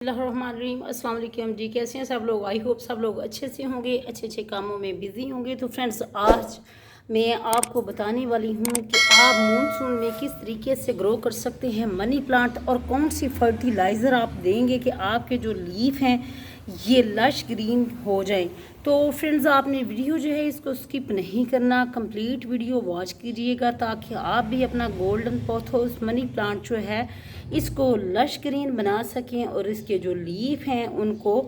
बिस्मिल्लाहिर्रहमानिर्रहीम। अस्सलाम वालेकुम जी, कैसे हैं सब लोग? आई होप सब लोग अच्छे से होंगे, अच्छे अच्छे कामों में बिज़ी होंगे। तो फ्रेंड्स, आज मैं आपको बताने वाली हूँ कि आप मानसून में किस तरीके से ग्रो कर सकते हैं मनी प्लांट, और कौन सी फर्टिलाइज़र आप देंगे कि आपके जो लीफ हैं ये लश ग्रीन हो जाए। तो फ्रेंड्स, आपने वीडियो जो है इसको स्किप नहीं करना, कंप्लीट वीडियो वॉच कीजिएगा ताकि आप भी अपना गोल्डन पोथोस मनी प्लांट जो है इसको लश ग्रीन बना सकें, और इसके जो लीफ हैं उनको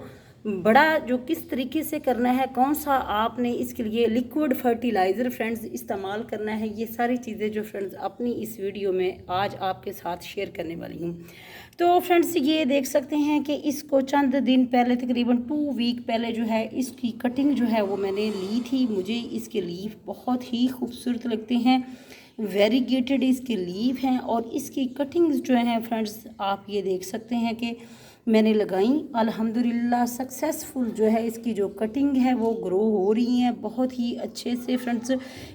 बड़ा जो किस तरीके से करना है, कौन सा आपने इसके लिए लिक्विड फर्टिलाइज़र फ्रेंड्स इस्तेमाल करना है, ये सारी चीज़ें जो फ्रेंड्स अपनी इस वीडियो में आज आपके साथ शेयर करने वाली हूँ। तो फ्रेंड्स, ये देख सकते हैं कि इसको चंद दिन पहले, तकरीबन 2 वीक पहले जो है इसकी कटिंग जो है वो मैंने ली थी। मुझे इसके लीफ बहुत ही खूबसूरत लगते हैं, वेरीगेटेड इसके लीफ हैं, और इसकी कटिंग्स जो हैं फ्रेंड्स आप ये देख सकते हैं कि मैंने लगाई। अल्हम्दुलिल्लाह सक्सेसफुल जो है इसकी जो कटिंग है वो ग्रो हो रही हैं बहुत ही अच्छे से फ्रेंड्स।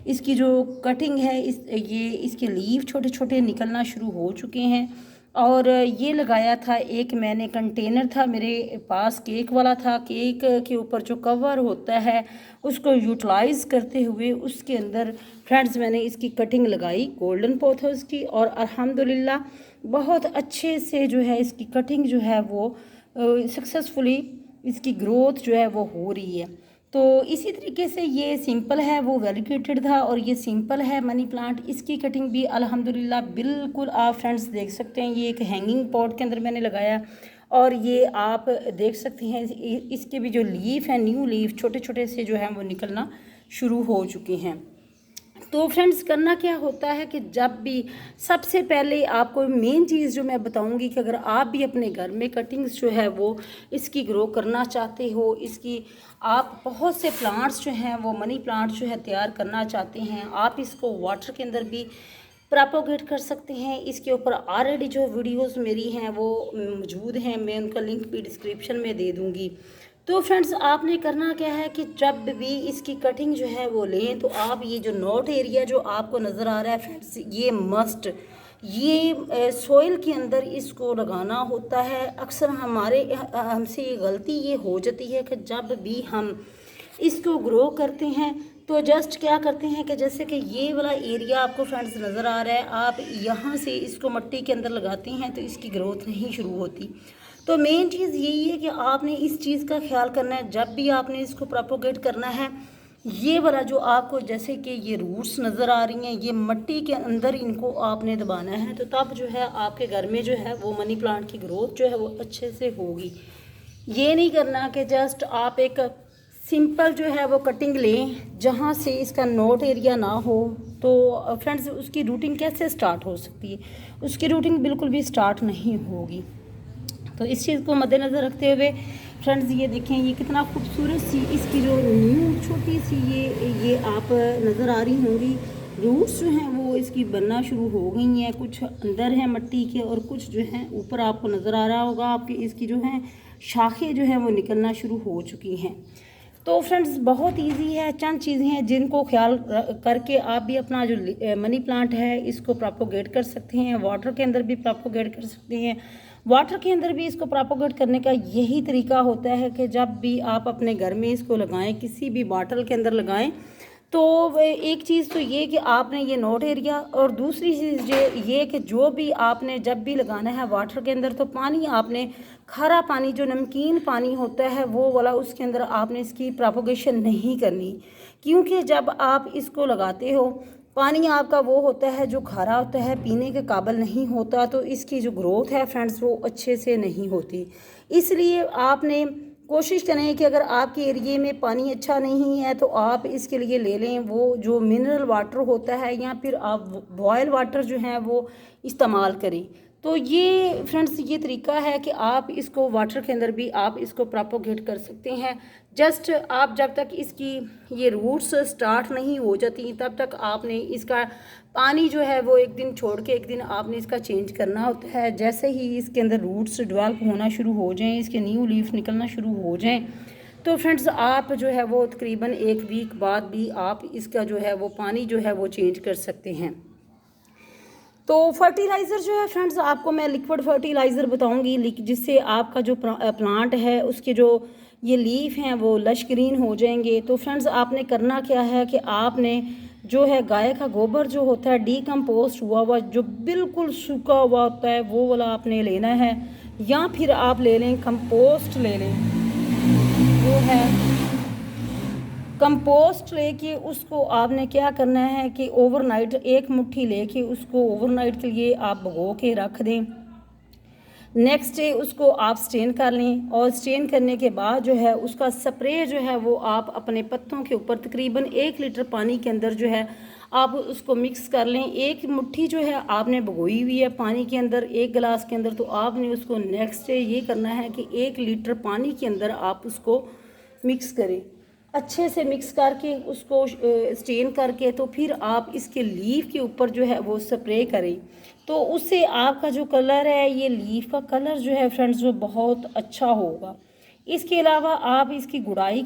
इसकी जो कटिंग है ये इसके लीफ छोटे छोटे निकलना शुरू हो चुके हैं। और ये लगाया था, एक मैंने कंटेनर था मेरे पास केक वाला था, केक के ऊपर जो कवर होता है उसको यूटिलाइज़ करते हुए उसके अंदर फ्रेंड्स मैंने इसकी कटिंग लगाई गोल्डन पोथोस की, और अल्हम्दुलिल्लाह बहुत अच्छे से जो है इसकी कटिंग जो है वो सक्सेसफुली इसकी ग्रोथ जो है वो हो रही है। तो इसी तरीके से ये सिंपल है, वो वेरीगेटेड था, और ये सिंपल है मनी प्लांट। इसकी कटिंग भी अल्हम्दुलिल्लाह बिल्कुल आप फ्रेंड्स देख सकते हैं, ये एक हैंगिंग पॉट के अंदर मैंने लगाया, और ये आप देख सकते हैं इसके भी जो लीफ हैं, न्यू लीफ छोटे छोटे से जो हैं वो निकलना शुरू हो चुके हैं। तो फ्रेंड्स, करना क्या होता है कि जब भी सबसे पहले आपको मेन चीज़ जो मैं बताऊंगी कि अगर आप भी अपने घर में कटिंग्स जो है वो इसकी ग्रो करना चाहते हो, इसकी आप बहुत से प्लांट्स जो हैं वो मनी प्लांट जो है तैयार करना चाहते हैं, आप इसको वाटर के अंदर भी प्रोपोगेट कर सकते हैं। इसके ऊपर ऑलरेडी जो वीडियोस मेरी हैं वो मौजूद हैं, मैं उनका लिंक भी डिस्क्रिप्शन में दे दूँगी। तो फ्रेंड्स, आपने करना क्या है कि जब भी इसकी कटिंग जो है वो लें तो आप ये जो नोट एरिया जो आपको नज़र आ रहा है फ्रेंड्स, ये मस्ट ये सॉइल के अंदर इसको लगाना होता है। अक्सर हमसे ये गलती ये हो जाती है कि जब भी हम इसको ग्रो करते हैं तो जस्ट क्या करते हैं कि जैसे कि ये वाला एरिया आपको फ्रेंड्स नज़र आ रहा है, आप यहाँ से इसको मिट्टी के अंदर लगाते हैं तो इसकी ग्रोथ नहीं शुरू होती। तो मेन चीज़ यही है कि आपने इस चीज़ का ख्याल करना है जब भी आपने इसको प्रोपोगेट करना है। ये वाला जो आपको जैसे कि ये रूट्स नज़र आ रही हैं, ये मिट्टी के अंदर इनको आपने दबाना है, तो तब जो है आपके घर में जो है वो मनी प्लांट की ग्रोथ जो है वो अच्छे से होगी। ये नहीं करना कि जस्ट आप एक सिंपल जो है वो कटिंग लें जहाँ से इसका नोट एरिया ना हो। तो फ्रेंड्स, उसकी रूटिंग कैसे स्टार्ट हो सकती है? उसकी रूटिंग बिल्कुल भी स्टार्ट नहीं होगी। तो इस चीज़ को मद्देनज़र रखते हुए फ्रेंड्स, ये देखें ये कितना खूबसूरत सी इसकी जो न्यू छोटी सी ये आप नज़र आ रही होंगी, रूट्स जो हैं वो इसकी बनना शुरू हो गई हैं। कुछ अंदर हैं मिट्टी के और कुछ जो हैं ऊपर आपको नज़र आ रहा होगा आपकी इसकी जो हैं शाखें जो हैं वो निकलना शुरू हो चुकी हैं। तो फ्रेंड्स, बहुत इजी है, चंद चीज़ें हैं जिनको ख्याल करके आप भी अपना जो मनी प्लांट है इसको प्रोपोगेट कर सकते हैं। वाटर के अंदर भी प्रोपोगेट कर सकते हैं। वाटर के अंदर भी इसको प्रोपोगेट करने का यही तरीका होता है कि जब भी आप अपने घर में इसको लगाएं, किसी भी बॉटल के अंदर लगाएं, तो एक चीज़ तो ये कि आपने ये नोट एरिया, और दूसरी चीज़ ये कि जो भी आपने जब भी लगाना है वाटर के अंदर, तो पानी आपने खारा पानी जो नमकीन पानी होता है वो वाला उसके अंदर आपने इसकी प्रोपोगेशन नहीं करनी, क्योंकि जब आप इसको लगाते हो पानी आपका वो होता है जो खारा होता है, पीने के काबिल नहीं होता, तो इसकी जो ग्रोथ है फ्रेंड्स वो अच्छे से नहीं होती। इसलिए आपने कोशिश करें कि अगर आपके एरिए में पानी अच्छा नहीं है तो आप इसके लिए ले लें वो जो मिनरल वाटर होता है, या फिर आप बॉयल वाटर जो है वो इस्तेमाल करें। तो ये फ्रेंड्स ये तरीका है कि आप इसको वाटर के अंदर भी आप इसको प्रोपोगेट कर सकते हैं। जस्ट आप जब तक इसकी ये रूट्स स्टार्ट नहीं हो जाती तब तक आपने इसका पानी जो है वो एक दिन छोड़ के एक दिन आपने इसका चेंज करना होता है। जैसे ही इसके अंदर रूट्स डेवलप होना शुरू हो जाएं, इसके न्यू लीफ निकलना शुरू हो जाएं, तो फ्रेंड्स आप जो है वो तकरीबन 1 वीक बाद भी आप इसका जो है वो पानी जो है वो चेंज कर सकते हैं। तो फर्टिलाइज़र जो है फ्रेंड्स, आपको मैं लिक्विड फर्टिलाइज़र बताऊंगी जिससे आपका जो प्लांट है उसके जो ये लीफ हैं वो लश ग्रीन हो जाएंगे। तो फ्रेंड्स आपने करना क्या है कि आपने जो है गाय का गोबर जो होता है डीकम्पोस्ट हुआ हुआ जो बिल्कुल सूखा हुआ होता है वो वाला आपने लेना है, या फिर आप ले लें कंपोस्ट ले लें, वो है कंपोस्ट लेके उसको आपने क्या करना है कि ओवरनाइट एक मुट्ठी लेके उसको ओवरनाइट के लिए आप भिगो के रख दें। नेक्स्ट डे उसको आप स्टेन कर लें, और स्टेन करने के बाद जो है उसका स्प्रे जो है वो आप अपने पत्तों के ऊपर तकरीबन 1 लीटर पानी के अंदर जो है आप उसको मिक्स कर लें। एक मुट्ठी जो है आपने भिगोई हुई है पानी के अंदर 1 गिलास के अंदर, तो आपने उसको नेक्स्ट डे ये करना है कि 1 लीटर पानी के अंदर आप उसको मिक्स करें, अच्छे से मिक्स करके उसको स्टेन करके, तो फिर आप इसके लीफ के ऊपर जो है वो स्प्रे करें। तो उससे आपका जो कलर है, ये लीफ का कलर जो है फ्रेंड्स वो बहुत अच्छा होगा। इसके अलावा आप इसकी गुड़ाई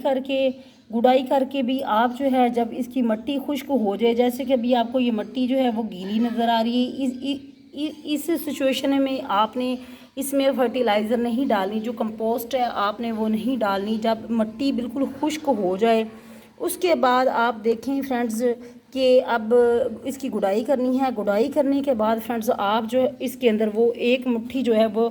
करके भी आप जो है जब इसकी मिट्टी खुश्क हो जाए, जैसे कि अभी आपको ये मिट्टी जो है वो गीली नज़र आ रही है, इस सिचुएशन में आपने इसमें फर्टिलाइज़र नहीं डालनी, जो कंपोस्ट है आपने वो नहीं डालनी। जब मिट्टी बिल्कुल खुश्क हो जाए उसके बाद आप देखें फ्रेंड्स कि अब इसकी गुड़ाई करनी है। गुड़ाई करने के बाद फ्रेंड्स आप जो इसके अंदर वो एक मुट्ठी जो है वो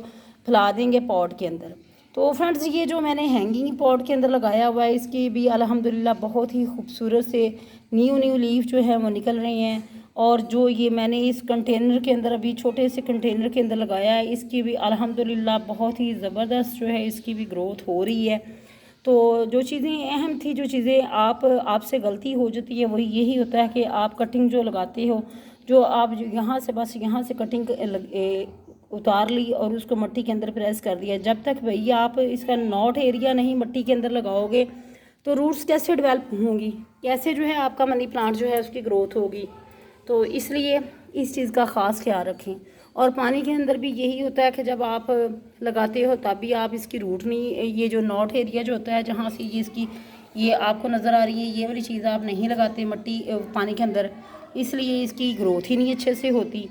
फैला देंगे पॉट के अंदर। तो फ्रेंड्स ये जो मैंने हैंगिंग पॉट के अंदर लगाया हुआ है इसकी भी अल्हम्दुलिल्लाह बहुत ही खूबसूरत से न्यू लीफ जो है वो निकल रही हैं। और जो ये मैंने इस कंटेनर के अंदर अभी छोटे से कंटेनर के अंदर लगाया है इसकी भी अल्हम्दुलिल्लाह बहुत ही ज़बरदस्त जो है इसकी भी ग्रोथ हो रही है। तो जो चीज़ें अहम थी, जो चीज़ें आपसे गलती हो जाती है वही यही होता है कि आप कटिंग जो लगाते हो, जो आप यहाँ से बस यहाँ से कटिंग उतार ली और उसको मिट्टी के अंदर प्रेस कर दिया। जब तक भैया आप इसका नॉट एरिया नहीं मिट्टी के अंदर लगाओगे तो रूट्स कैसे डेवलप होंगी, कैसे जो है आपका मनी प्लांट जो है उसकी ग्रोथ होगी। तो इसलिए इस चीज़ का ख़ास ख्याल रखें। और पानी के अंदर भी यही होता है कि जब आप लगाते हो तब भी आप इसकी रूट नहीं, ये जो नॉट एरिया जो होता है जहाँ से ये इसकी ये आपको नज़र आ रही है ये वाली चीज़ आप नहीं लगाते मिट्टी पानी के अंदर, इसलिए इसकी ग्रोथ ही नहीं अच्छे से होती।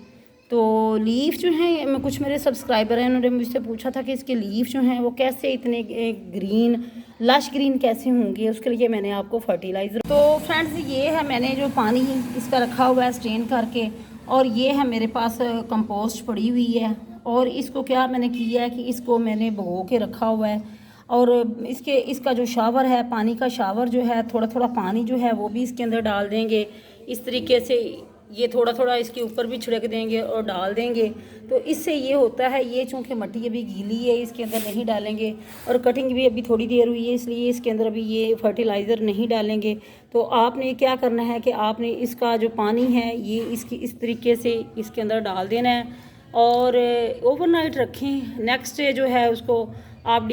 तो लीफ जो हैं, कुछ मेरे सब्सक्राइबर हैं उन्होंने मुझसे पूछा था कि इसके लीफ जो हैं वो कैसे इतने ग्रीन लश ग्रीन कैसे होंगे, उसके लिए मैंने आपको फर्टिलाइज़र। तो फ्रेंड्स ये है मैंने जो पानी इसका रखा हुआ है स्टेन करके, और ये है मेरे पास कंपोस्ट पड़ी हुई है। और इसको क्या मैंने किया है कि इसको मैंने भिगो के रखा हुआ है, और इसका जो शावर है पानी का शावर जो है थोड़ा थोड़ा पानी जो है वो भी इसके अंदर डाल देंगे। इस तरीके से ये थोड़ा थोड़ा इसके ऊपर भी छिड़क देंगे और डाल देंगे। तो इससे ये होता है, ये चूँकि मिट्टी अभी गीली है इसके अंदर नहीं डालेंगे, और कटिंग भी अभी थोड़ी देर हुई है इसलिए इसके अंदर अभी ये फर्टिलाइज़र नहीं डालेंगे। तो आपने क्या करना है कि आपने इसका जो पानी है ये इसकी इस तरीके से इसके अंदर डाल देना है और ओवरनाइट रखें। नेक्स्ट डे जो है उसको आप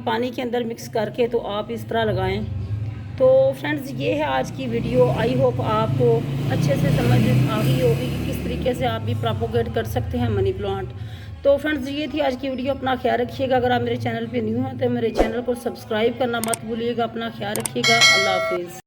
पानी के अंदर मिक्स करके तो आप इस तरह लगाएं। तो फ्रेंड्स ये है आज की वीडियो। आई होप आपको अच्छे से समझ आ गई होगी कि किस तरीके से आप भी प्रोपोगेट कर सकते हैं मनी प्लांट। तो फ्रेंड्स ये थी आज की वीडियो। अपना ख्याल रखिएगा। अगर आप मेरे चैनल पे न्यू हैं तो मेरे चैनल को सब्सक्राइब करना मत भूलिएगा। अपना ख्याल रखिएगा। अल्लाह हाफिज़।